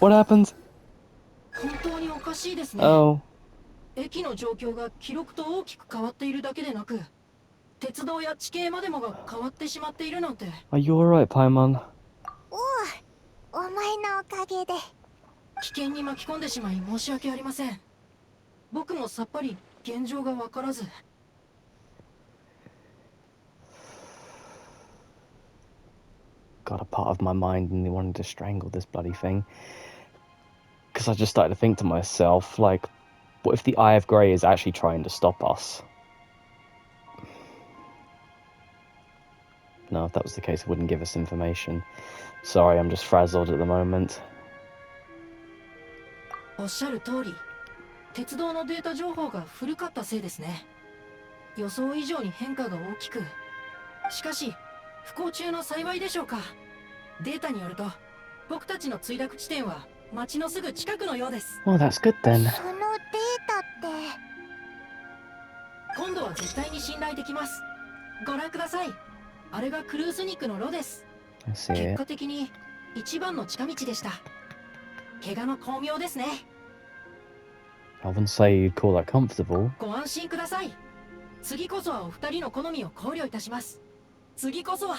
What happened? 本当におかしいですね。Oh. 駅の状況が記録と大きく変わっているだけでなく、鉄道や地形までもが変わってしまっているなんて。Are you alright, Paimon? お前のおかげで。危険に巻き込んでしまい申し訳ありません。僕もさっぱり現状がわからず。Got a part of my mind and wanting to strangle this bloody thing. Because I just started to think to myself, like, what if the Eye of Grey is actually trying to stop us? No, if that was the case, it wouldn't give us information. Sorry, I'm just frazzled at the moment. おっしゃる通り、鉄道のデータ情報が古かったせいですね。予想以上に変化が大きく。しかし、不幸中の幸いでしょうか。データによると、僕たちの墜落地点は街のすぐ近くのようです。Well, that's good then. そのデータって。今度は絶対に信頼できます。ご覧ください。あれがクルーズニックの路です。結果的に一番の近道でした。怪我の巧妙ですね。I wouldn't say you'd call that comfortable. ご安心ください。次こそはお二人の好みを考慮いたします。次こそは。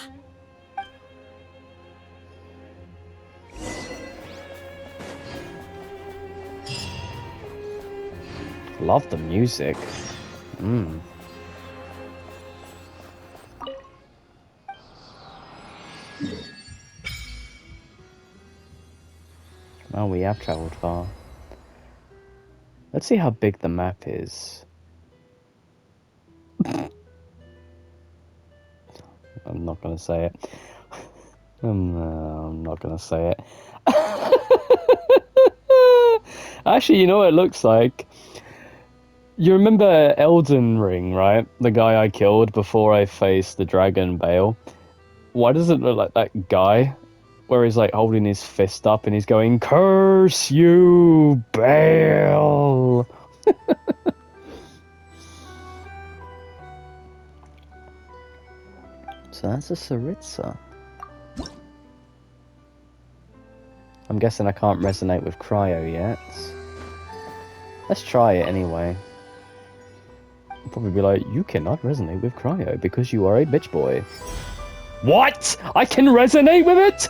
Love the music. Well, we have travelled far. Let's see how big the map is. I'm not gonna say it. I'm not gonna say it. Actually, you know what it looks like? You remember Elden Ring, right? The guy I killed before I faced the Dragon Bale. Why does it look like that guy? Where he's like holding his fist up and he's going, "Curse you, Bale!" So that's a Saritsa. I'm guessing I can't resonate with Cryo yet. Let's try it anyway. I'll probably be like, you cannot resonate with Cryo because you are a bitch boy. What? I can resonate with it?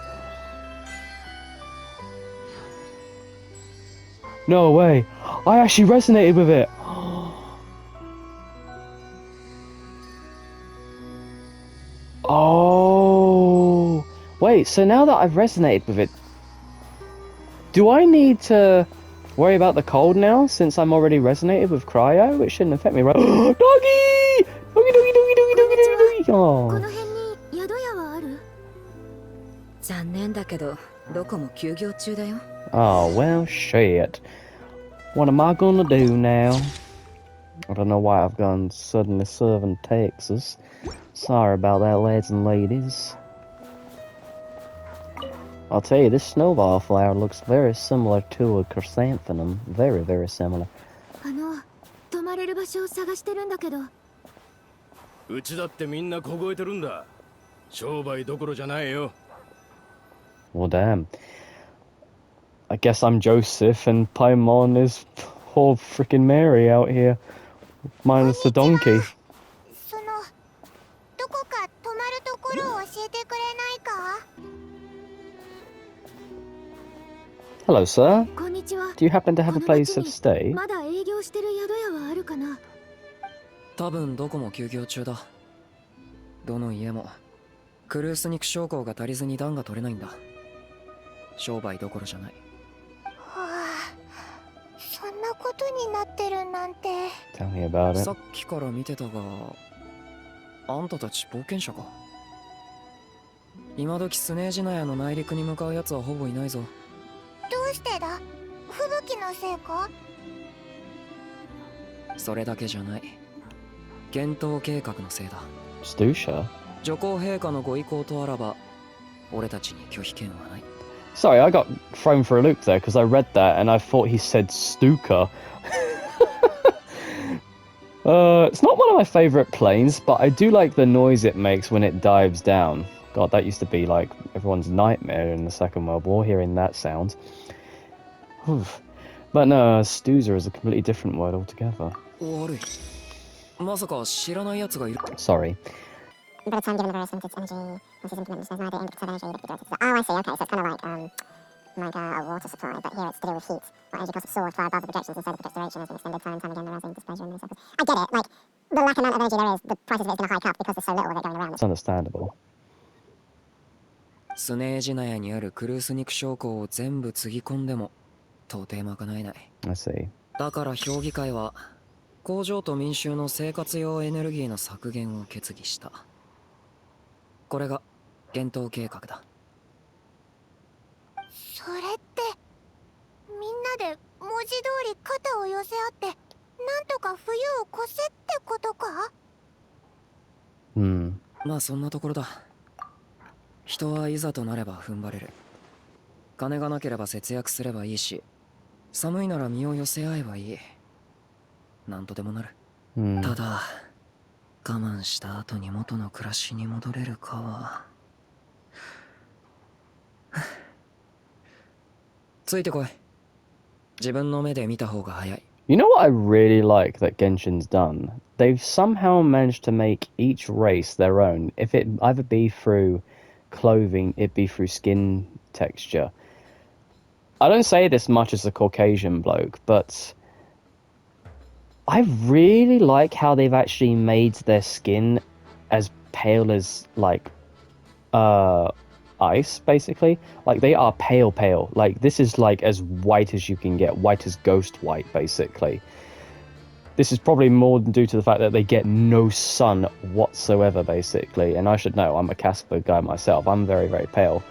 No way. I actually resonated with it. Oh. Wait, so now that I've resonated with it, do I need to worry about the cold now since I'm already resonated with Cryo? It shouldn't affect me, right? Doggy! Doggy, doggy, doggy, doggy, doggy, doggy, doggy. Oh. この辺に宿屋はある？残念だけど、どこも休業中だよ。Oh, well, shit. What am I gonna do now? I don't know why I've gone suddenly serving Texas. Sorry about that, lads and ladies. I'll tell you, this snowball flower looks very similar to a chrysanthemum. Very, very similar. 泊まれる場所を探してるんだけど。うちだってみんな凍えてるんだ。商売どころじゃないよ。Well, damn. I guess I'm Joseph and Paimon is poor freaking Mary out here. Minus the donkey. その、どこか泊まるところを教えてくれないか？ Hello, sir. こんにちは。 Do you happen to have a place of stay? まだ営業してる宿屋はあるかな？多分どこも休業中だ。どの家もクルース肉将校が足りずに暖が取れないんだ。商売どころじゃない。はあ、そんなことになってるなんて。Tell me about it. さっきから見てたが、あんたたち冒険者か。今時スネージナヤの内陸に向かうやつはほぼいないぞ。どうしてだ？吹雪のせいか？それだけじゃない。検討計画のせいだ。Stusha? 女皇陛下のご意向とあらば、俺たちに拒否権はない。 Sorry, I got thrown for a loop there because I read that and I thought he said Stuka. It's not one of my favorite planes, but I do like the noise it makes when it dives down. God, that used to be like everyone's nightmare in the Second World War, hearing that sound. Oof. But no, Stuza is a completely different word altogether. 悪い。まさか知らない奴がいる。 Sorry. By the time given the various its energy, once it's implemented, there's no idea indicative energy that could be directed to. Oh, I see. Okay, so it's kind of like a water supply, but here it's to do with heat. Like energy costs soared far above the projections, and so the projected duration has been extended time and time again, arousing displeasure in many circles. I get it. Like the lack amount of energy there is, the prices of it's going to hike up because there's so little of it going around. It's understandable. スネージナヤにあるクルース肉将校を全部つぎ込んでも到底賄えない。 I see. だから評議会は工場と民衆の生活用エネルギーの削減を決議した。これが検討計画だ。それってみんなで文字通り肩を寄せ合ってなんとか冬を越せってことか？まあそんなところだ。人はいざとなれば踏ん張れる。金がなければ節約すればいいし、寒いなら身を寄せ合えばいい。なんとでもなる。ただ我慢した後に元の暮らしに戻れるかは。ついてこい。自分の目で見た方が早い。 You know what I really like that Genshin's done? They've somehow managed to make each race their own. If it either be through clothing, it be through skin texture. I don't say this much as a Caucasian bloke, but I really like how they've actually made their skin as pale as like ice, basically. Like they are pale. Like this is like as white as you can get, white as ghost white, basically. This is probably more due to the fact that they get no sun whatsoever, basically. And I should know, I'm a Casper guy myself. I'm very, very pale.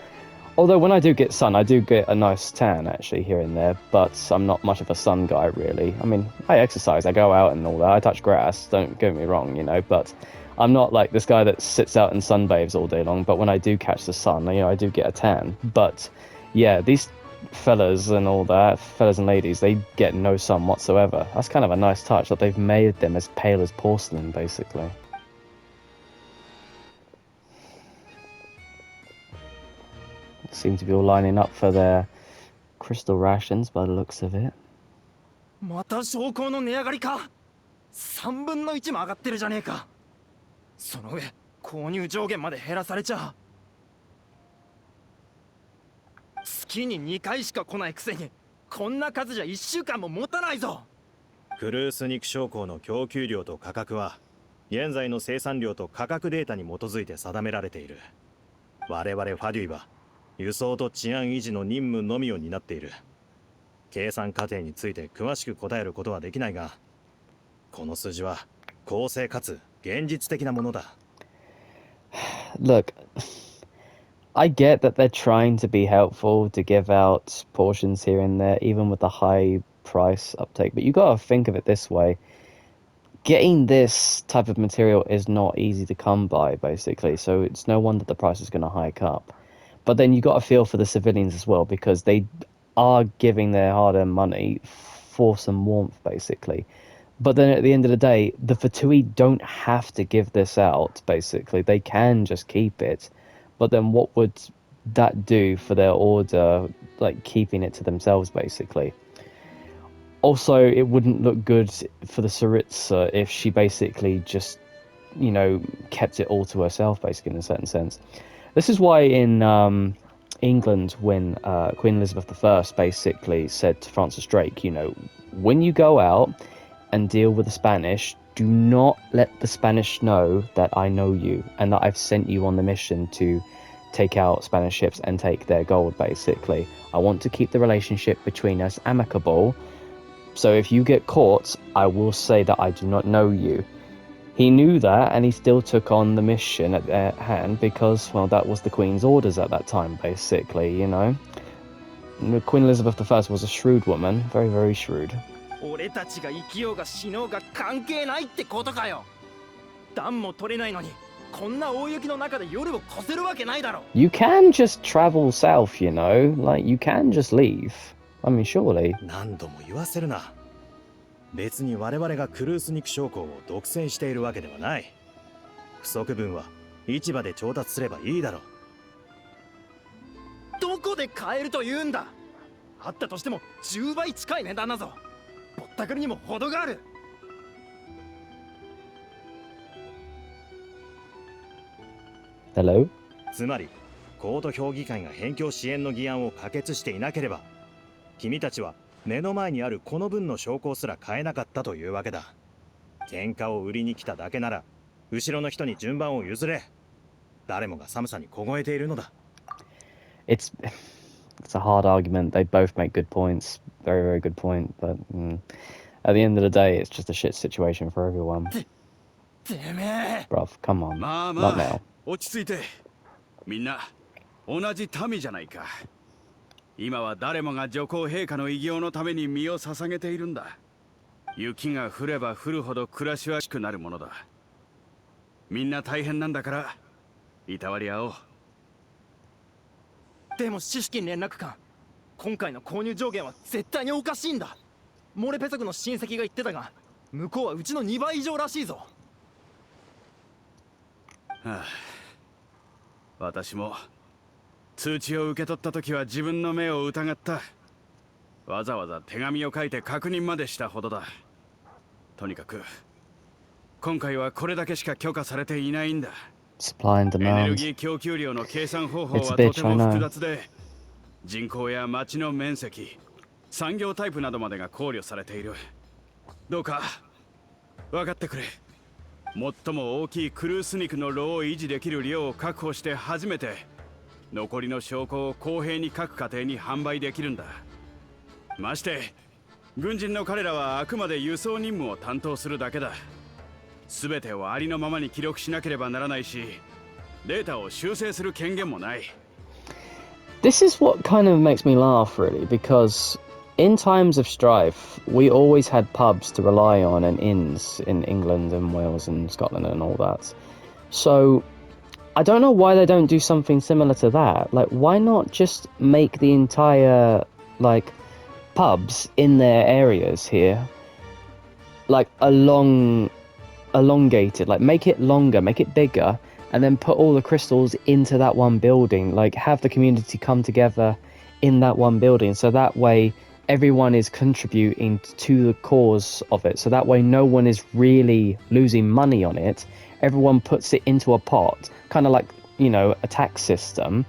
Although when I do get sun, I do get a nice tan, actually, here and there. But I'm not much of a sun guy, really. I mean, I exercise, I go out and all that. I touch grass, don't get me wrong, you know. But I'm not like this guy that sits out and sunbathes all day long. But when I do catch the sun, you know, I do get a tan. But yeah, these fellas and all that, fellas and ladies, they get no sun whatsoever. That's kind of a nice touch that they've made them as pale as porcelain, basically. Seem to be all lining up for their crystal rations by the looks of it. また将校の値上がりか。3分の1も上がってるじゃねえか。その上購入上限まで減らされちゃ。月に2回しか来ないくせにこんな数じゃ1週間も持たないぞ。クルース肉将校の供給量と価格は現在の生産量と価格データに基づいて定められている。我々ファデュイは輸送と治安維持の任務のみを担っている。計算過程について詳しく答えることはできないが、この数字は公正かつ現実的なものだ。Look, I get that they're trying to be helpful to give out portions here and there, even with the high price uptake, but you gotta think of it this way. Getting this type of material is not easy to come by, basically, so it's no wonder the price is going to hike up. But then you got to feel for the civilians as well, because they are giving their hard-earned money for some warmth, basically. But then at the end of the day, the Fatui don't have to give this out, basically. They can just keep it. But then what would that do for their order, like keeping it to themselves, basically? Also, it wouldn't look good for the Saritsa if she basically just, you know, kept it all to herself, basically, in a certain sense. This is why in England, when Queen Elizabeth I basically said to Francis Drake, you know, when you go out and deal with the Spanish, do not let the Spanish know that I know you and that I've sent you on the mission to take out Spanish ships and take their gold, basically. I want to keep the relationship between us amicable. So if you get caught, I will say that I do not know you. He knew that, and he still took on the mission at hand because, well, that was the Queen's orders at that time, basically, you know. Queen Elizabeth I was a shrewd woman, very, very shrewd. 俺たちが生きようが死のうが関係ないってことかよ。暖も取れないのにこんな大雪の中で夜を越せるわけないだろ。 You can just travel south, you know? Like, you can just leave. I mean, surely. 何度も言わせるな。別に我々がクルース肉将校を独占しているわけではない。不足分は市場で調達すればいいだろう。どこで買えると言うんだ。あったとしても10倍近い値段だぞ。ぼったくりにも程がある。Hello? つまりコート評議会が辺境支援の議案を可決していなければ、君たちは目の前にあるこの分の証拠すら買えなかったというわけだ。喧嘩を売りに来ただけなら後ろの人に順番を譲れ。誰もが寒さに凍えているのだ。It's a hard argument. They both make good points. Very, very good point. But at the end of the day, it's just a shit situation for everyone. てめえ。 Bruv, come on. まあ Not ま now. あ落ち着いて。みんな同じ民じゃないか。今は誰もが女皇陛下の偉業のために身を捧げているんだ。雪が降れば降るほど暮らしはしくなるものだ。みんな大変なんだからいたわり合おう。でも知識連絡官、今回の購入上限は絶対におかしいんだ。モレペ族の親戚が言ってたが、向こうはうちの2倍以上らしいぞ。はあ、私も通知を受け取った時は自分の目を疑った。わざわざ手紙を書いて確認までしたほどだ。とにかく今回はこれだけしか許可されていないんだ。 Supply and エネル demand. ギー供給量の計算方法 It's は a と bitch, ても I know. 複雑で、人口や町の面積、産業タイプなどまでが考慮されている。どうか分かってくれ。最も大きいクルース肉の炉を維持できる量を確保して初めて残りの証拠を公平に各家庭に販売できるんだ。まして軍人の彼らはあくまで輸送任務を担当するだけだ。全てをありのままに記録しなければならないし、データを修正する権限もない。 This is what kind of makes me laugh, really, because in times of strife, we always had pubs to rely on and inns in England and Wales and Scotland and all that. So I don't know why they don't do something similar to that. Like, why not just make the entire, like, pubs in their areas here, like, elongated, like, make it longer, make it bigger, and then put all the crystals into that one building, like, have the community come together in that one building, so that way everyone is contributing to the cause of it, so that way no one is really losing money on it. Everyone puts it into a pot, kind of like, you know, a tax system,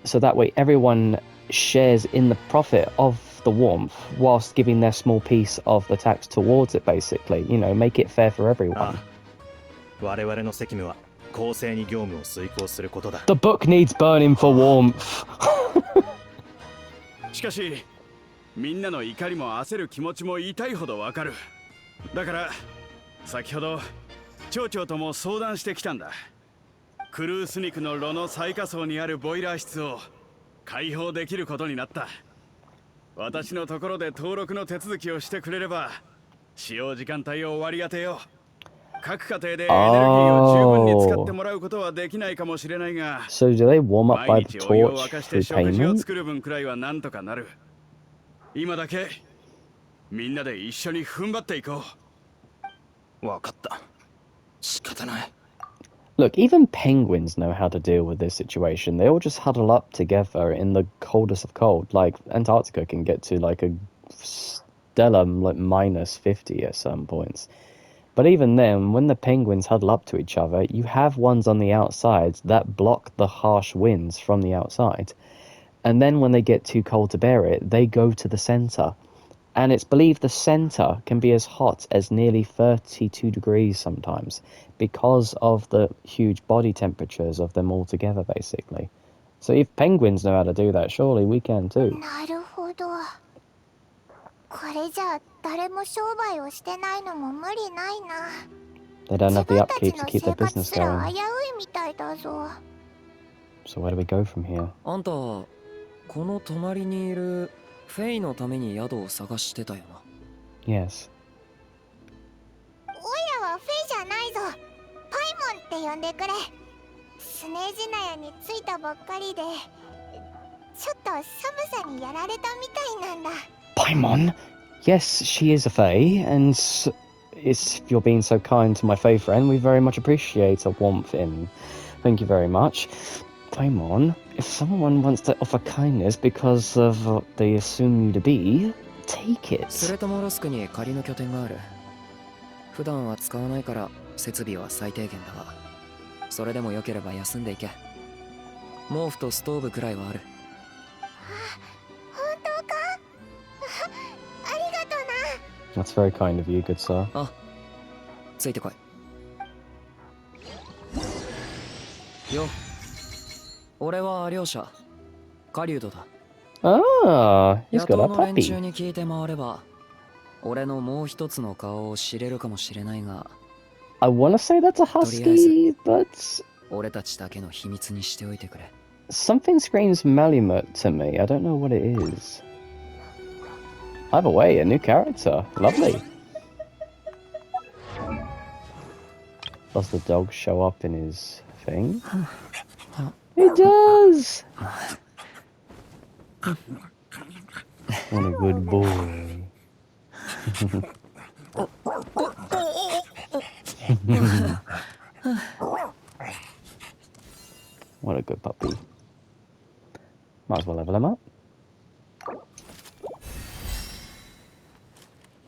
so that way everyone shares in the profit of the warmth whilst giving their small piece of the tax towards it, basically. You know, make it fair for everyone. 我々の責務は公正に業務を遂行することだ。 The book needs burning for warmth. しかしみんなの怒りも焦る気持ちも痛いほどわかる。だから先ほど町長とも相談してきたんだ。クルース肉の炉の最下層にあるボイラー室を開放できることになった。私のところで登録の手続きをしてくれれば使用時間帯を割り当てよう。各家庭でエネルギーを十分に使ってもらうことはできないかもしれないが、 So do they warm up 毎 by the 日お湯を沸 torch かして through 食事を payment? 作る分くらいはなんとかなる。今だけみんなで一緒に踏ん張っていこう。わかった。仕方ない。 Look, even penguins know how to deal with this situation. They all just huddle up together in the coldest of cold. Like, Antarctica can get to like a stellar like minus 50 at some points. But even then, when the penguins huddle up to each other, you have ones on the outside that block the harsh winds from the outside. And then when they get too cold to bear it, they go to the center. And it's believed the center can be as hot as nearly 32 degrees sometimes because of the huge body temperatures of them all together, basically. So if penguins know how to do that, surely we can too. なるほど。これじゃ誰も商売をしてないのも無理ないな。 They don't 自 have the 分たち upkeep to の keep 生 their 活 business すら going. 危ういみたいだぞ。 So where do we go from here? あんたこの隣にいるフェイのために宿を探してたよな。 Yes. おいらはフェイじゃないぞ。パイモンって呼んでくれ。スネージナヤに着いたばっかりで、ちょっと寒さにやられたみたいなんだ。Paimon, yes, she is a Fae, and if you're being so kind to my Fae friend, we very much appreciate her warmth in. Thank you very much. Paimon, if someone wants to offer kindness because of what they assume you to be, take it. スレタモロスクに仮の拠点がある。普段は使わないから設備は最低限だが、それでも良ければ休んでいけ。毛布とストーブくらいはある。本当か？ありがとな。 That's very kind of you, good sir. あ、ついてこい。よ、俺は両者、狩人だ。Ah, he's 野 got 党 a の連中 puppy. に聞いて回れば、俺のもう一つの顔を知れるかもしれないが、 I wanna say that's a husky, but 俺たちだけの秘密にしておいてくれ。 something screams Malamute to me. I don't know what it is. Either way, a new character. Lovely. Does the dog show up in his thing? It does! What a good boy. What a good puppy. Might as well level him up.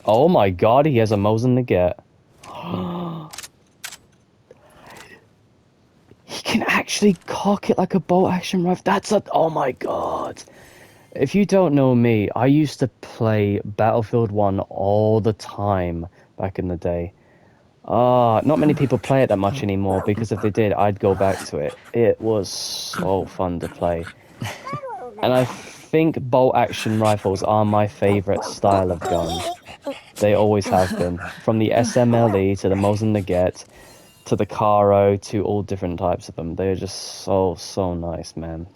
Oh my god, he has a Mosin to get. He can actually cock it like a bolt action rifle. That's a... Oh my god. If you don't know me, I used to play Battlefield 1 all the time back in the day. Not many people play it that much anymore, because if they did, I'd go back to it. It was so fun to play. And I think bolt action rifles are my favorite style of gun. They always have been. From the SMLE to the Mosin Nagant to the Caro to all different types of them. They're just so nice, man.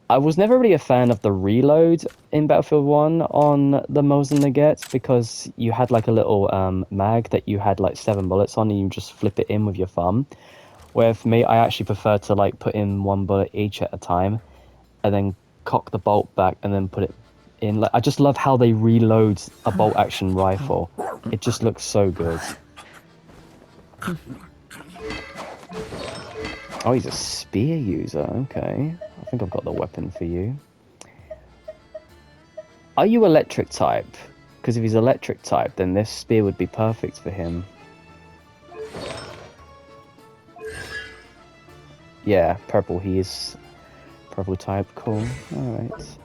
I was never really a fan of the reload in Battlefield 1 on the Mosin Nagant, because you had like a little mag that you had like 7 bullets on and you just flip it in with your thumb. Where for me, I actually prefer to like put in 1 bullet each at a time and then cock the bolt back and then put it in. Like, I just love how they reload a bolt action rifle. It just looks so good. Oh, he's a spear user. Okay. I think I've got the weapon for you. Are you electric type? Because if he's electric type, then this spear would be perfect for him. Yeah, purple. He is purple type. Cool. Alright.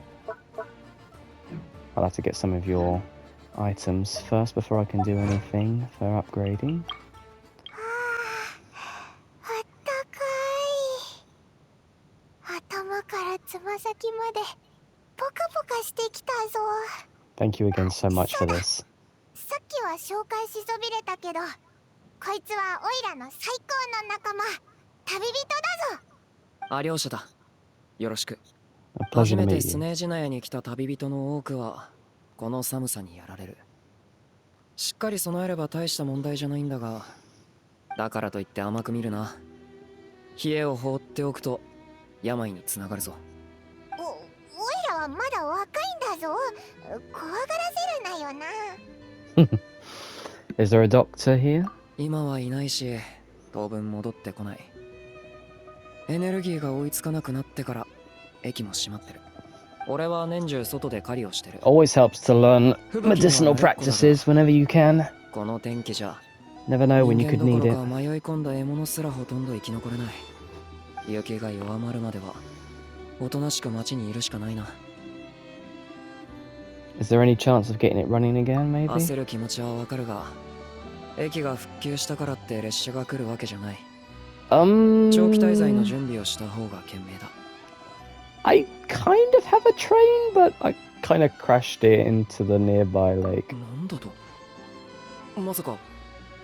I'll have to get some of your items first before I can do anything for upgrading. あったかい。頭からつま先までポカポカしてきたぞ。 Thank you again so much for this. さっきは紹介しそびれたけど、こいつはオイラの最高の仲間、旅人だぞ。あ、両者だ。よろしく。 A 初 pleasure to めて meet ス you. ネージナヤに来た旅人の多くはこの寒さにやられる。しっかり備えれば大した問題じゃないんだが、だからといって甘く見るな。冷えを放っておくと病につながるぞ。おいらはまだ若いんだぞ。怖がらせるなよな。 Is there a doctor here? 今はいないし、当分戻ってこない。エネルギーが追いつかなくなってから駅も閉まってる。俺は年中外で狩りをしてる。 Always helps to learn medicinal practices whenever you can. この天気じゃ Never know when you 人 could 間ど need ころ it. か迷い込んだ獲物すらほとんど生き残れない。雪が弱まるまではおとなしく街にいるしかないな。 Is there any chance of getting it running again, maybe? 焦る気持ちはわかるが、駅が復旧したからって列車が来るわけじゃない。長期滞在の準備をした方が賢明だ。 I kind of have a train, but I kind of crashed it into the nearby lake. なんだと、まさか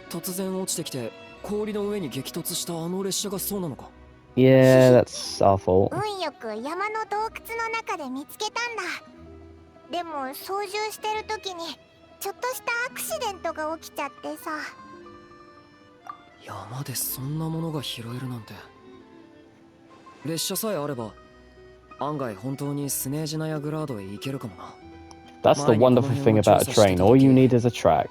突然落ちてきて氷の上に激突したあの列車がそうなのか。 Yeah, that's our fault. 運よく山の洞窟の中で見つけたんだ。でも操縦してる時にちょっとしたアクシデントが起きちゃってさ。山でそんなものが拾えるなんて。列車さえあれば案外本当にスネージナやグラードへ行けるかもな。 That's the wonderful thing about a train. All you need is a track,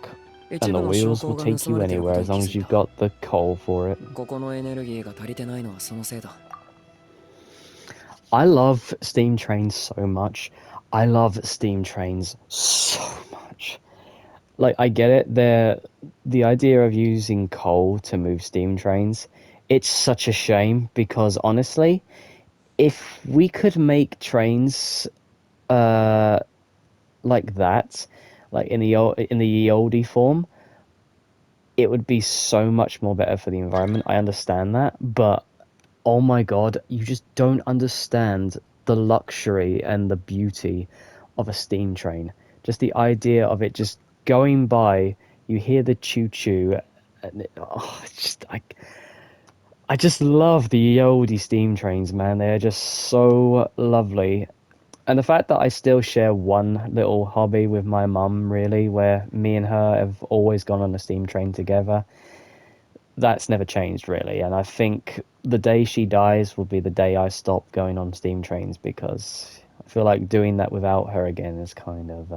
and the wheels will take you anywhere as long as you've got the coal for it. ここのエネルギーが足りてないのはそのせいだ。 I love steam trains so much. I love steam trains so much. Like, I get it. The idea of using coal to move steam trains, it's such a shame because honestly, if we could make trains like that, like in the oldie form, it would be so much more better for the environment. I understand that, but oh my god, you just don't understand the luxury and the beauty of a steam train. Just the idea of it just going by, you hear the choo-choo, and I just love the oldie steam trains, man. They are just so lovely. And the fact that I still share one little hobby with my mum, really, where me and her have always gone on a steam train together, that's never changed, really. And I think the day she dies will be the day I stop going on steam trains, because I feel like doing that without her again is kind of,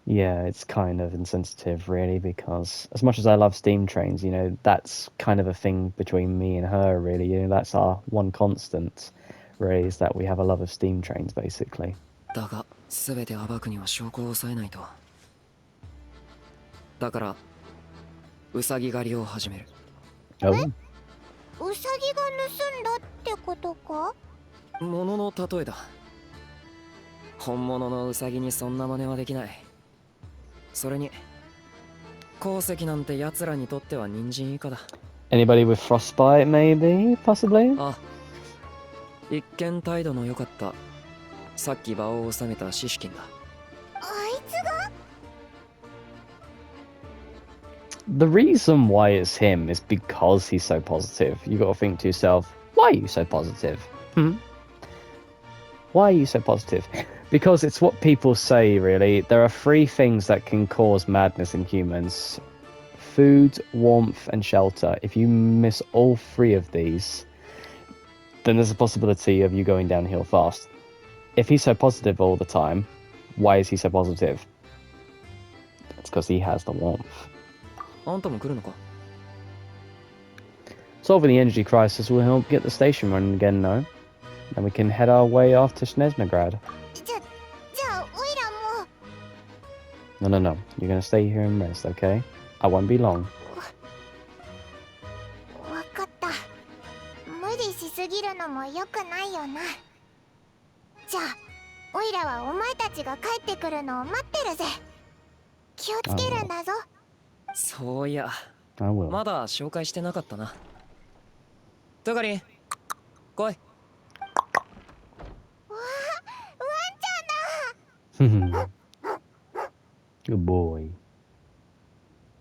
yeah, it's kind of insensitive, really, because as much as I love steam trains, you know, that's kind of a thing between me and her, really. You know, that's our one constant, really, is that we have a love of steam trains, basically. だが全て暴くには証拠を抑えないと。だからウサギ狩りを始める。Oh. ウサギが盗んだってことか？ものの例えだ。本物のウサギにそんな真似はできない。それに鉱石なんて奴らにとっては人参以下だ。 Anybody with frostbite, maybe, possibly? あ、一見態度の良かったさっき場を収めたシシキンだ。あいつが？ The reason why it's him is because he's so positive. You got to think to yourself, why are you so positive? Why are you so positive? Because it's what people say, really. There are three things that can cause madness in humans: food, warmth, and shelter. If you miss all three of these, then there's a possibility of you going downhill fast. If he's so positive all the time, why is he so positive? It's because he has the warmth. あんたも来るのか？ Solving the energy crisis will help get the station running again, no? Then we can head our way off to Snezhnegrad. じゃあオイラも。 No. You're gonna stay here and rest, okay? I won't be long. わかった。無理しすぎるのも良くないよな。じゃあオイラはお前たちが帰ってくるのを待ってるぜ。気をつけるんだぞ。そういや、 I will. まだ紹介してなかったな。トカリン、来い。ワンちゃんだ。 Good boy.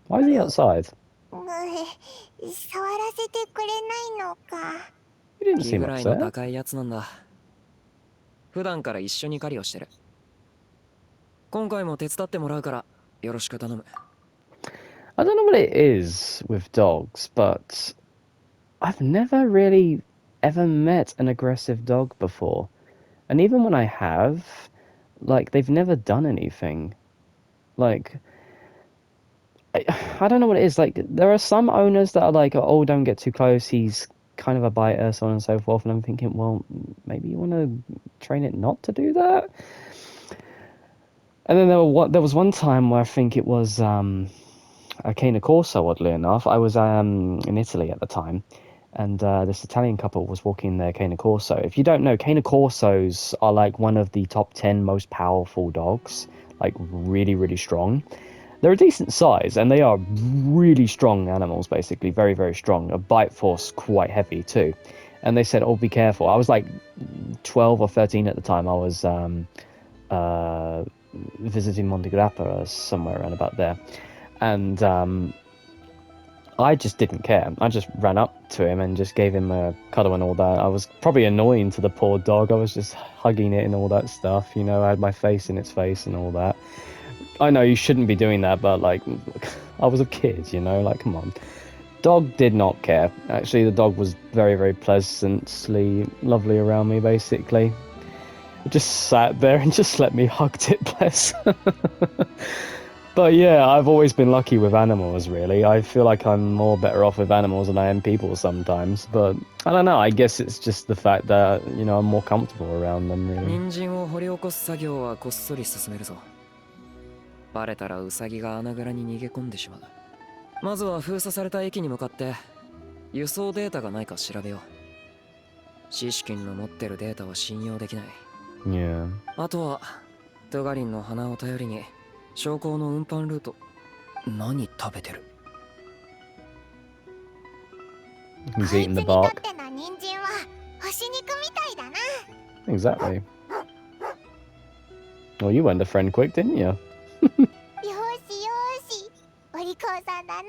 Why is he outside? 触らせてくれないのか。 He didn't 気 seem ぐらいの upset. 高いやつなんだ。普段から一緒に狩りをしてる。今回も手伝ってもらうからよろしく頼む。 I don't know what it is with dogs, but I've never really ever met an aggressive dog before. And even when I have, like, they've never done anything. Like, I don't know what it is. Like, there are some owners that are like, oh, don't get too close, he's kind of a biter, so on and so forth. And I'm thinking, well, maybe you want to train it not to do that? And then there was one time where I think it was a cane corso, oddly enough. I was in Italy at the time, and this Italian couple was walking their cane corso. If you don't know, cane corsos are like one of the top 10 most powerful dogs, like really, really strong. They're a decent size, and they are really strong animals, basically, very, very strong. A bite force quite heavy too. And they said, oh, be careful. I was like 12 or 13 at the time. I was visiting Monte Grappa, somewhere around about there. And I just didn't care. I just ran up to him and just gave him a cuddle and all that. I was probably annoying to the poor dog. I was just hugging it and all that stuff. You know, I had my face in its face and all that. I know you shouldn't be doing that, but like, I was a kid, you know, like, come on. dog did not care. Actually, the dog was very, very pleasantly lovely around me, basically. It just sat there and just let me hug it, bless. But yeah, I've always been lucky with animals, really. I feel like I'm more better off with animals than I am people sometimes. But I don't know, I guess it's just the fact that, you know, I'm more comfortable around them, really. 人参を掘り起こす作業はこっそり進めるぞ。バレたらウサギが穴蔵に逃げ込んでしまう。まずは封鎖された駅に向かって輸送データがないか調べよう。シシキンの持ってるデータは信用できない。Yeah. あとはトゥガリンの鼻を頼りに将校の運搬ルート。何食べてる？ He's eating the bark. こいつにとっての人参は干し肉みたいだな。 Exactly. Well, you went to friend quick, didn't you? よーしよーし、お利口さんだ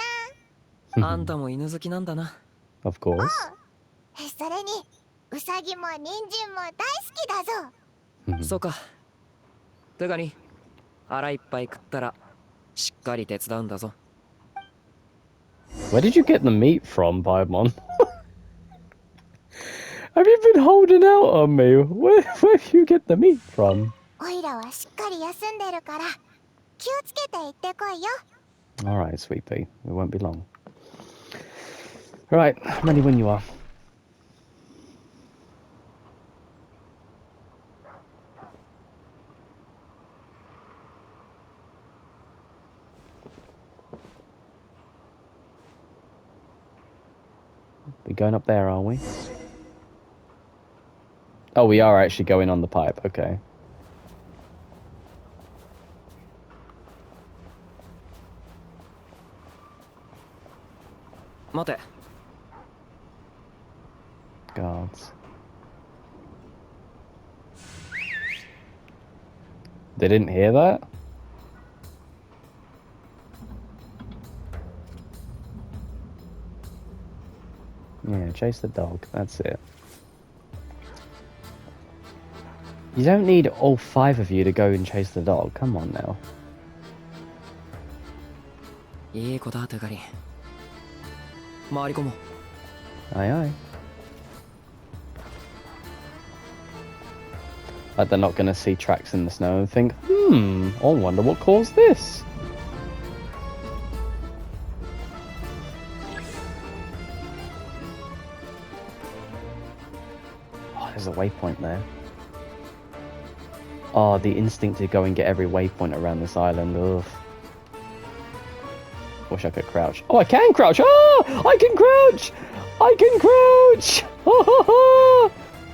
な。あんたも犬好きなんだな。Of course. それにウサギも人参も大好きだぞ。そうか。トゥガリン、腹いっぱい食ったらしっかり手伝うんだぞ。Where did you get the meat from, Paimon? Have you been holding out on me? Where did you get the meat from? オイラはしっかり休んでるから気をつけて行ってこいよ。 Alright, sweet pea. It won't be long. Right, I'm ready when you are. We going up there, are we? Oh, we are actually going on the pipe. Okay. 待て。 Guards. They didn't hear that? Yeah, chase the dog. That's it. You don't need all 5 of you to go and chase the dog. Come on now. いい子だ、トゥガリン。回り込もう。 Aye, aye. Like they're not gonna see tracks in the snow and think, I wonder what caused this. Oh, there's a waypoint there. Oh, the instinct to go and get every waypoint around this island. Ugh. Wish I could crouch. Oh, I can crouch! Oh, I can crouch! I can crouch!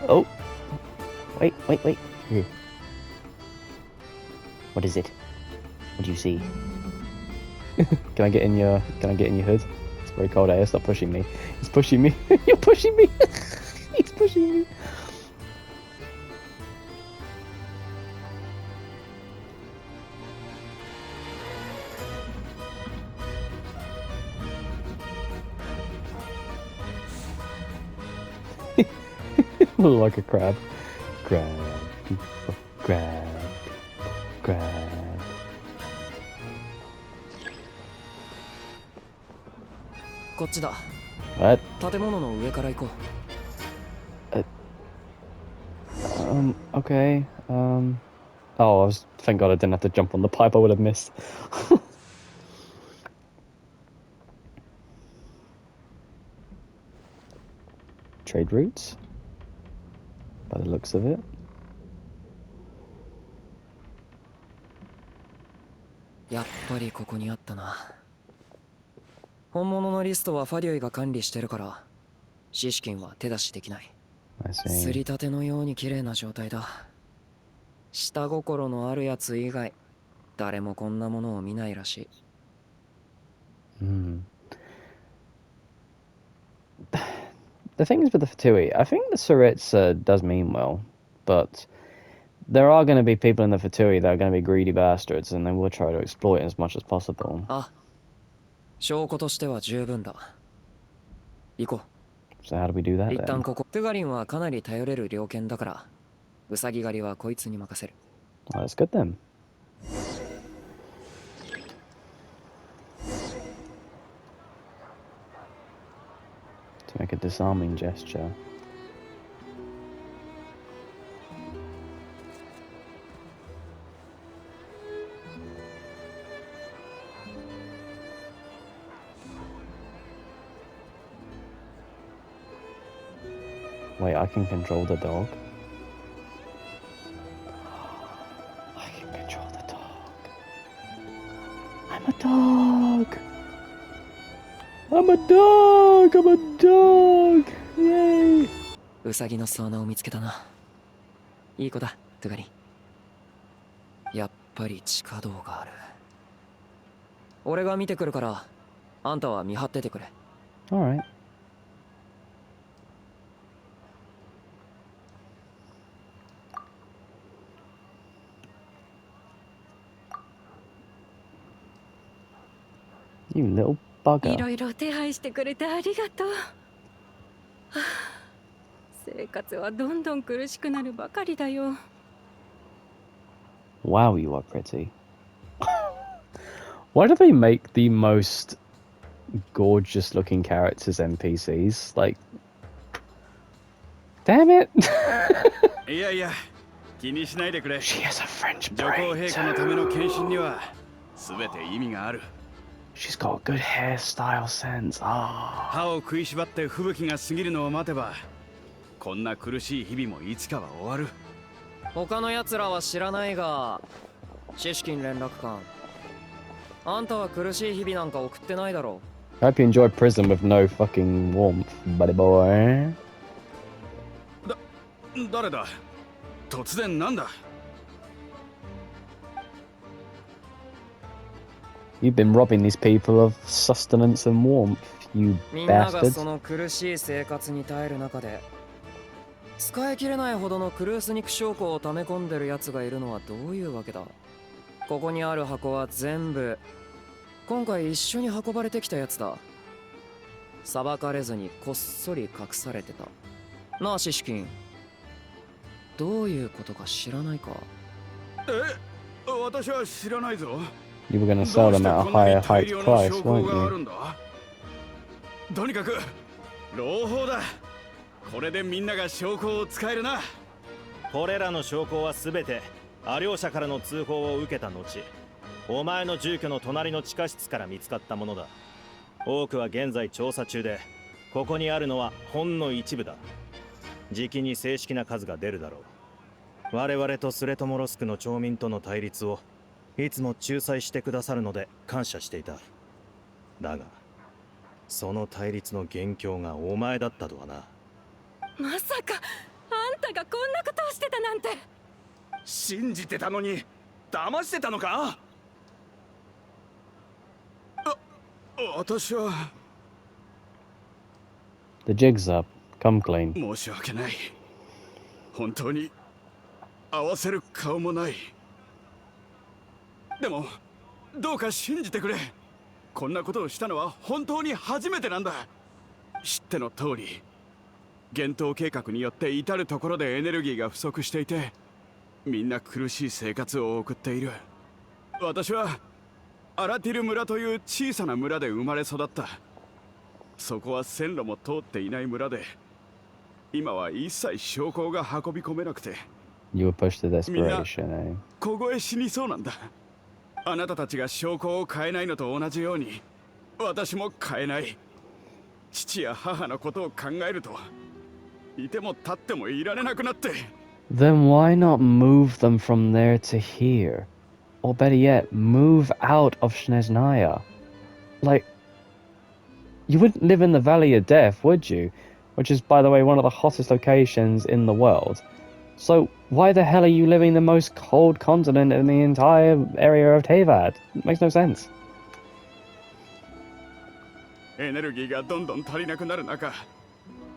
Oh. Wait. Here. What is it? What do you see? Can I get in your hood? It's very cold out here. Stop pushing me. He's pushing me. You're pushing me. He's pushing me. Look like a crab. Grab, people, grab, grab. こっちだ。 What? 建物の上から行こう。Okay. Oh, thank God I didn't have to jump on the pipe. I would have missed. Trade routes? By the looks of it. やっぱりここにあったな。本物のリストはファデュイが管理してるから、シシキンは手出しできない。 I see. すりたてのように綺麗な状態だ。下心のあるやつ以外、誰もこんなものを見ないらしい。Hmm. The thing is with the Fatui, I think the Saritsa does mean well, but there are going to be people in the Fatui that are going to be greedy bastards, and they will try to exploit as much as possible. あ、証拠としては十分だ。行こ So how do we do う。 that 一旦 then? ここ。トゥガリンはかなり頼れる猟犬だから、ウサギ狩りはこいつに任せる。Well, that's good then. To make a disarming gesture. Wait, I can control the dog? I can control the dog. I'm a dog! I'm a dog! I'm a dog! Yay! ウサギの巣穴を見つけたな。いい子だ、トゥガリ。やっぱり地下道がある。俺が見てくるから、あんたは見張っててくれ。Alright. You little い bugger. ろいろ手配してくれてありがとう。はあ、生活はどんどん苦しくなるばかりだよ。Wow, you are pretty. Why do they make the most gorgeous looking characters NPCs? Like, damn it! いやいや、気にしないでくれ。 She has a French 女皇 braid. 陛下のための献身には全て意味がある。 She's got a good hairstyle sense. Ah. 歯を食いしばって吹雪が過ぎるのを待てば、こんな苦しい日々もいつかは終わる。他の奴らは知らないが、シシキン連絡官。あんたは苦しい日々なんか送ってないだろう。 I hope you enjoy prison with no fucking warmth, buddy boy. 誰だ？突然なんだ？ You've been robbing these people of sustenance and warmth, you みんなが bastard. その苦しい生活に耐える中で、使い切れないほどのクルース肉証拠を溜め込んでる奴がいるのはどういうわけだ。ここにある箱は全部今回一緒に運ばれてきたやつだ。裁かれずにこっそり隠されてた。なあシシキン、どういうことか知らないか？え、私は知らないぞ。 You were going to sell them at a higher height price, weren't がある you? んだ。とにかく朗報だ。これでみんなが証拠を使えるな。これらの証拠はすべてア両者からの通報を受けた後、お前の住居の隣の地下室から見つかったものだ。多くは現在調査中で、ここにあるのはほんの一部だ。じきに正式な数が出るだろう。我々とスレトモロスクの町民との対立をいつも仲裁してくださるので感謝していた。だがその対立の元凶がお前だったとはな。まさかあんたがこんなことをしてたなんて。信じてたのに騙してたのか？私は The jig's up. Come clean. 申し訳ない。本当に合わせる顔もない。でもどうか信じてくれ。こんなことをしたのは本当に初めてなんだ。知っての通り、厳冬計画によって至る所でエネルギーが不足していて、みんな苦しい生活を送っている。私はアラティル村という小さな村で生まれ育った。そこは線路も通っていない村で、今は一切証拠が運び込めなくて、 You were pushed to desperation, eh? 凍え死にそうなんだ。あなたたちが証拠を変えないのと同じように、私も変えない。父や母のことを考えると、いても立ってもいられなくなって。 Then why not move them from there to here? Or better yet, move out of Snezhnaya? Like, you wouldn't live in the Valley of Death, would you? Which is, by the way, one of the hottest locations in the world. So why the hell are you living in the most cold continent in the entire area of Teyvat? It makes no sense. エネルギーがどんどん足りなくなる中、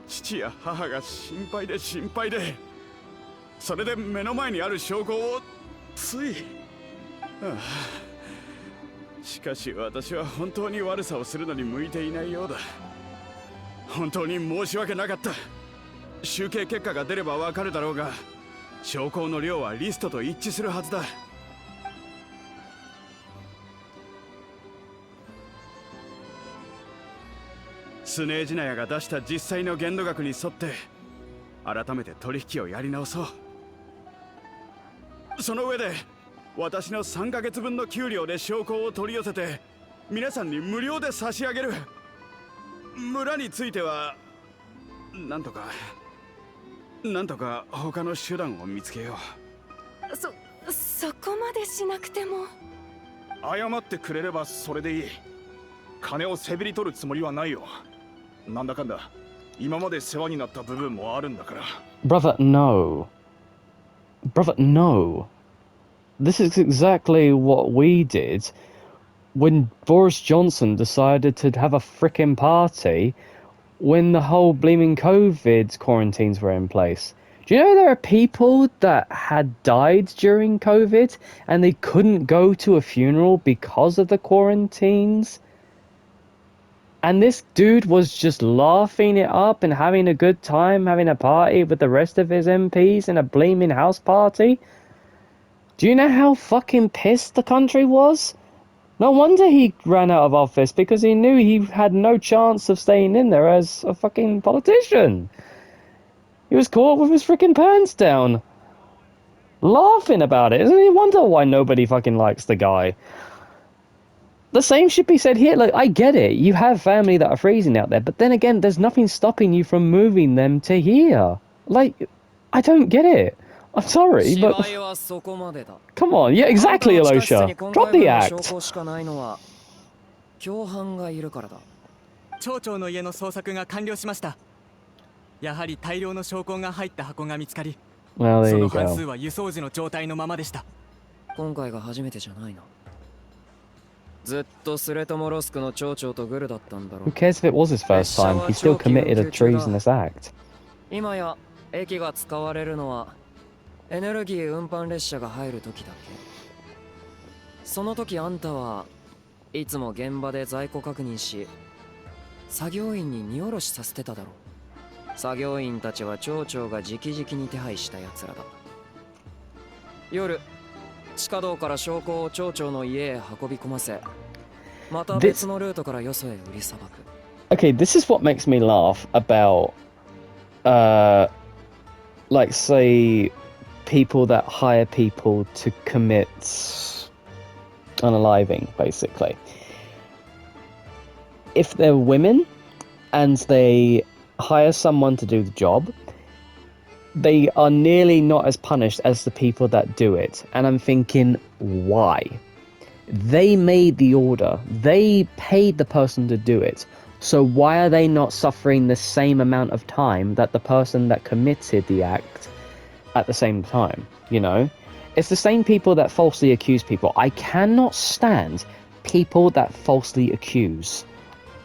父や母が心配で心配で、それで目の前にある証拠をつい、しかし私は本当に悪さをするのに向いていないようだ。本当に申し訳なかった。集計結果が出ればわかるだろうが、証拠の量はリストと一致するはずだ。スネージナヤが出した実際の限度額に沿って改めて取引をやり直そう。その上で私の3ヶ月分の給料で証拠を取り寄せて皆さんに無料で差し上げる。村についてはなんとか他の手段を見つけよう。そこまでしなくても。謝ってくれればそれでいい。金をせびり取るつもりはないよ。なんだかんだ今まで世話になった部分もあるんだから。 Brother, no. Brother, no. This is exactly what we did when Boris Johnson decided to have a frickin' party when the whole bleeming COVID quarantines were in place. Do you know there are people that had died during COVID and they couldn't go to a funeral because of the quarantines? And this dude was just laughing it up and having a good time, having a party with the rest of his MPs in a bleeming house party? Do you know how fucking pissed the country was? No wonder he ran out of office, because he knew he had no chance of staying in there as a fucking politician. He was caught with his freaking pants down, laughing about it. Isn't he wonder why nobody fucking likes the guy? The same should be said here. Like, I get it. You have family that are freezing out there, but then again, there's nothing stopping you from moving them to here. Like, I don't get it. I'm sorry, but come on. Yeah, exactly, Alosha. Drop the act. 町長の家の捜索が完了しました。やはり大量の証拠が入った箱が見つかり、 Well, そ there の you 半数 go. は輸送時の状態のままでした。今回が初めてじゃないな。ずっとスレトモロスクの町長とグルだったんだろ Who cares if it was his first time? He still committed a treasonous act. 今や駅が使われるのはエネルギー運搬列車が入る時だけ。その時あんたはいつも現場で在庫確認し、作業員に荷下ろしさせてただろう。作業員たちは町長が直々に手配したやつらだ。夜、地下道から証拠を町長の家へ運び込ませ、また別のルートからよそへ売りさばく。Okay, this is what makes me laugh about, like, say, people that hire people to commit unaliving, basically. If they're women and they hire someone to do the job, they are nearly not as punished as the people that do it. And I'm thinking, why? They made the order. They paid the person to do it. So why are they not suffering the same amount of time that the person that committed the act at the same time? You know? It's the same people that falsely accuse people. I cannot stand people that falsely accuse.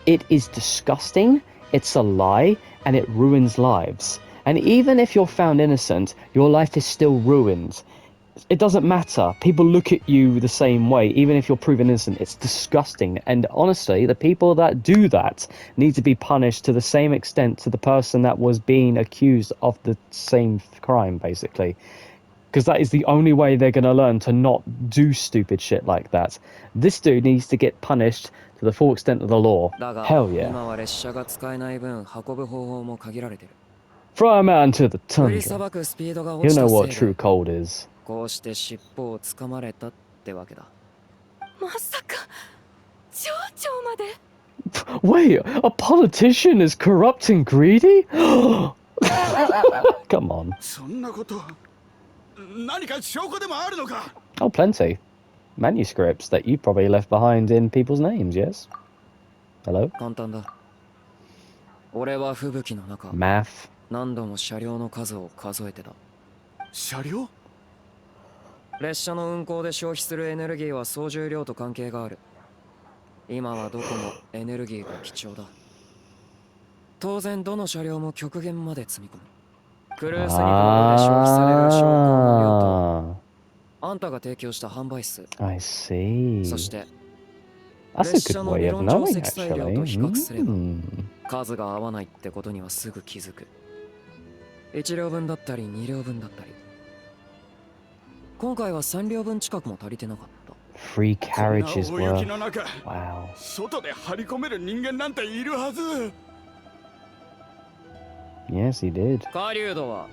It is disgusting, it's a lie, and it ruins lives. And even if you're found innocent, your life is still ruined. It doesn't matter. People look at you the same way, even if you're proven innocent. It's disgusting. And honestly, the people that do that need to be punished to the same extent to the person that was being accused of the same crime, basically. Because that is the only way they're going to learn to not do stupid shit like that. This dude needs to get punished to the full extent of the law. Hell yeah. Throw him out into the tundra. You know what true cold is. こうして尻尾をつかまれたってわけだ。まさか町長まで。 Wait, a politician is corrupt and greedy? Come on. そんなこと、何か証拠でもあるのか? Oh, plenty. Manuscripts that you probably left behind in people's names, yes? Hello? 簡単だ。俺は吹雪の中、 Math. 何度も車両の数を数えてた。車両? 列車の運行で消費するエネルギーは総重量と関係がある。今はどこもエネルギーが貴重だ。当然どの車両も極限まで積み込む。クルーズに道路で消費される証拠の量と、あんたが提供した販売数。I see. そして、 That's a 列 good 車の way 理 of 論上 knowing, 積載量と比較すれば、 actually. 数が合わないってことにはすぐ気づく。1両分だったり2両分だったり。今回は3両分近くも足りてなかった。Free carriages こんな大 were. 雪の中、 Wow. 外で張り込める人間なんているはず。Yes, he did. 狩人は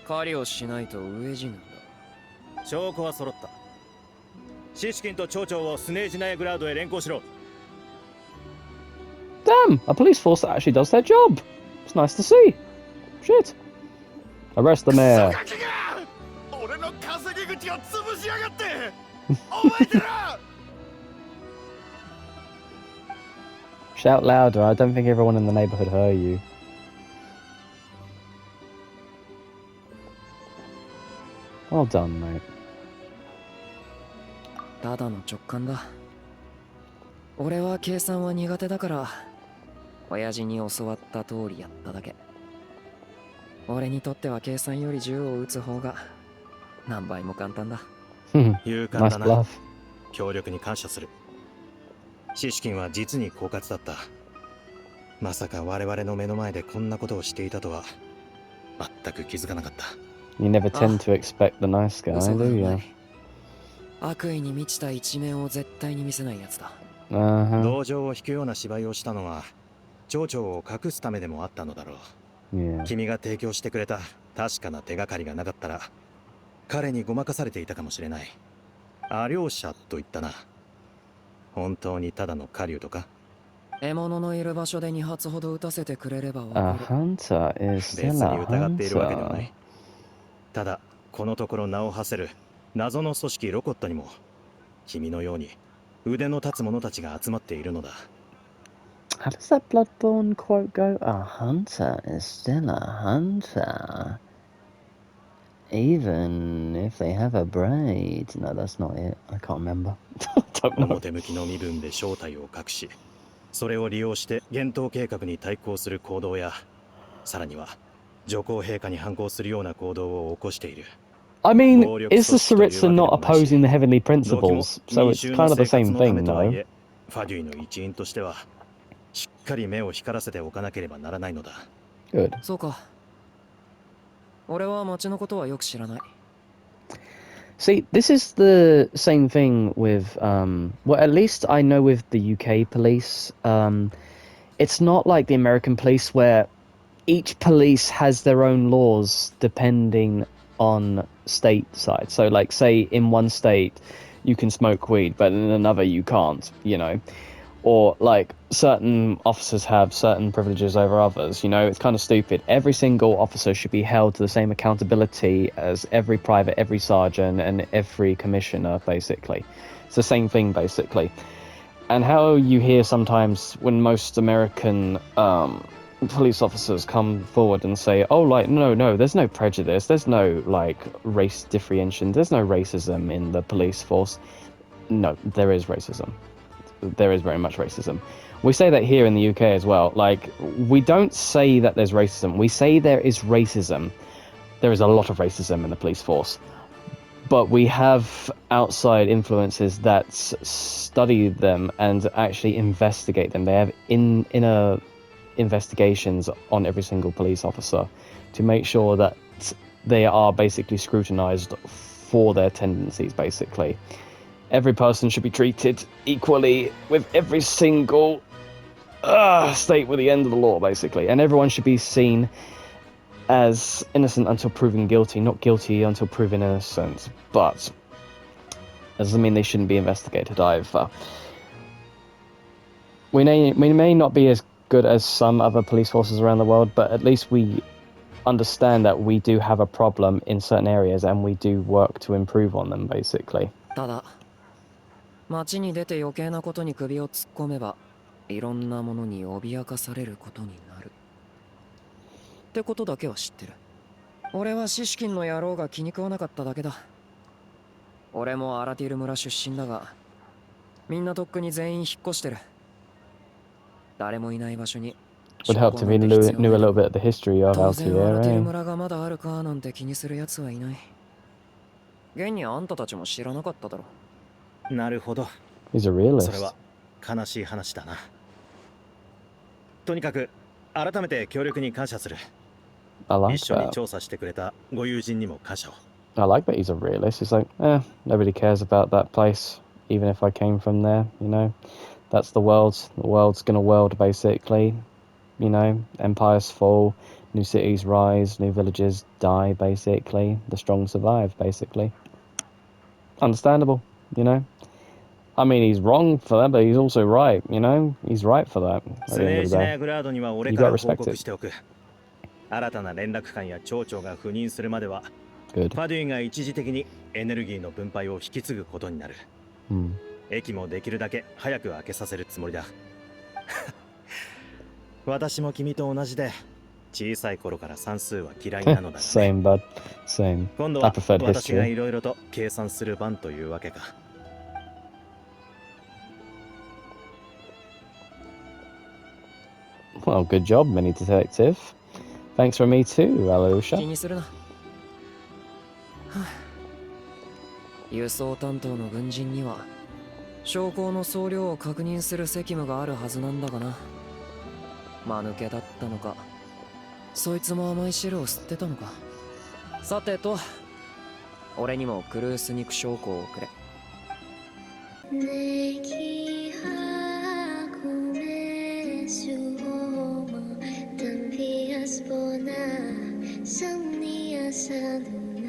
狩りをしないと飢え死ぬんだ。証拠は揃った。シシキンと町長をスネージナイグラードへ連行しろ。Damn, a police force that actually does their job. It's nice to see. Shit. Arrest the mayor. クソガキが俺の稼ぎ口を潰しやがって覚えてろ Shout louder. I don't think everyone in the neighborhood heard you. Well done, mate. ただの直感だ。俺は計算は苦手だから、親父に教わった通りやっただけ。俺にとっては計算より銃を撃つ方が何倍も簡単だ。勇敢 Nice だな。 bluff. 協力に感謝する。シシキンは実に狡猾だった。まさか我々の目の前でこんなことをしていたとは全く気づかなかった。You never tend to expect the nice guy, 嘘が do う you? まい。悪意に満ちた一面を絶対に見せないやつだ。Uh-huh. 同情を引くような芝居をしたのは町長を隠すためでもあったのだろう。Yeah. 君が提供してくれた確かな手がかりがなかったら彼にごまかされていたかもしれない。ア両者と言ったな。本当にただの狩人か？獲物のいる場所で2発ほど撃たせてくれればわ A かる。 hunter is 別 still に a 疑っているわけではな hunter. い。ただこのところ名を馳せる謎の組織ロコットにも君のように腕の立つ者たちが集まっているのだ。 How does that Bloodborne quote go? A hunter is still a hunter. Even if they have a braid. No, that's not it. I can't remember. Don't know. 表向きの身分で正体を隠し、それを利用して厳冬計画に対抗する行動や、さらには女皇陛下に反抗するような行動を起こしている。 I mean, is the Saritsa not opposing the heavenly principles? So it's kind of the same thing, no? ファデュイの一員としては、しっかり目を光らせておかなければならないのだ。Good. そうか。俺は町のことはよく知らない。 See, this is the same thing with, well, at least I know with the UK police, it's not like the American police where each police has their own laws depending on state side. So, like, say in one state you can smoke weed, but in another you can't, you know? Or, like, certain officers have certain privileges over others, you know? It's kind of stupid. Every single officer should be held to the same accountability as every private, every sergeant, and every commissioner, basically. It's the same thing, basically. And how you hear sometimes when most American police officers come forward and say, oh, like, no, there's no prejudice, there's no, like, race differentiation, there's no racism in the police force. No, there is racism. There is very much racism. We say that here in the UK as well. Like, we don't say that there's racism. We say there is racism. There is a lot of racism in the police force. But we have outside influences that study them and actually investigate them. They have inner investigations on every single police officer to make sure that they are basically scrutinized for their tendencies, basically. Every person should be treated equally with every single state with the end of the law, basically. And everyone should be seen as innocent until proven guilty, not guilty until proven innocent. But that doesn't mean they shouldn't be investigated either. We may not be as good as some other police forces around the world, but at least we understand that we do have a problem in certain areas and we do work to improve on them, basically. ただ、町に出て余計なことに首を突っ込めば、いろんなものに脅かされることになる。ってことだけは知ってる。俺はシシキンの野郎が気に食わなかっただけだ。俺もアラティル村出身だが、みんなとっくに全員引っ越してる。誰もいない場所に。Would help to be knew a little bit of the history of 当然アラティル Altier, 村がまだあるかなんて気にする奴はいない。現にあんたたちも知らなかっただろ。なるほど。He's a realist. それは悲しい話だな。とにかく改めて協力に感謝する。 I like 一緒に that. 調査してくれたご友人にも感謝を。I like that he's a realist. He's like, nobody cares about that place, even if I came from there, you know. That's the world. The world's gonna world, basically. You know, empires fall, new cities rise, new villages die, basically. The strong survive, basically. Understandable, you know? I mean, he's wrong for that, but he's also right, you know? He's right for that at ス the ネ end ー of シ the ナ day. ヤグラードには俺 You か gotta ら報 respect 告 it. しておく。新たな連絡官や町長が赴任するまでは、 Good. ファデュイが一時的にエネルギーの分配を引き継ぐことになる。 Hmm. 駅もできるだけ早く開けさせるつもりだ。私も君と同じで、小さい頃から算数は嫌いなのだがね。Same, bud. Same. 今度 I は preferred 私が history. いろいろと計算する番というわけか。 Well, good job, mini detective. Thanks from me too, 気 Alusha. にするな。はあ輸送担当の軍人には将校の総量を確認する責務があるはずなんだがな。間抜けだったのか、そいつも甘い汁を吸ってたのか。さてと、俺にもクルース肉将校をくれ。 내기 하고 매수호 담비아스 보나 성리아사 누나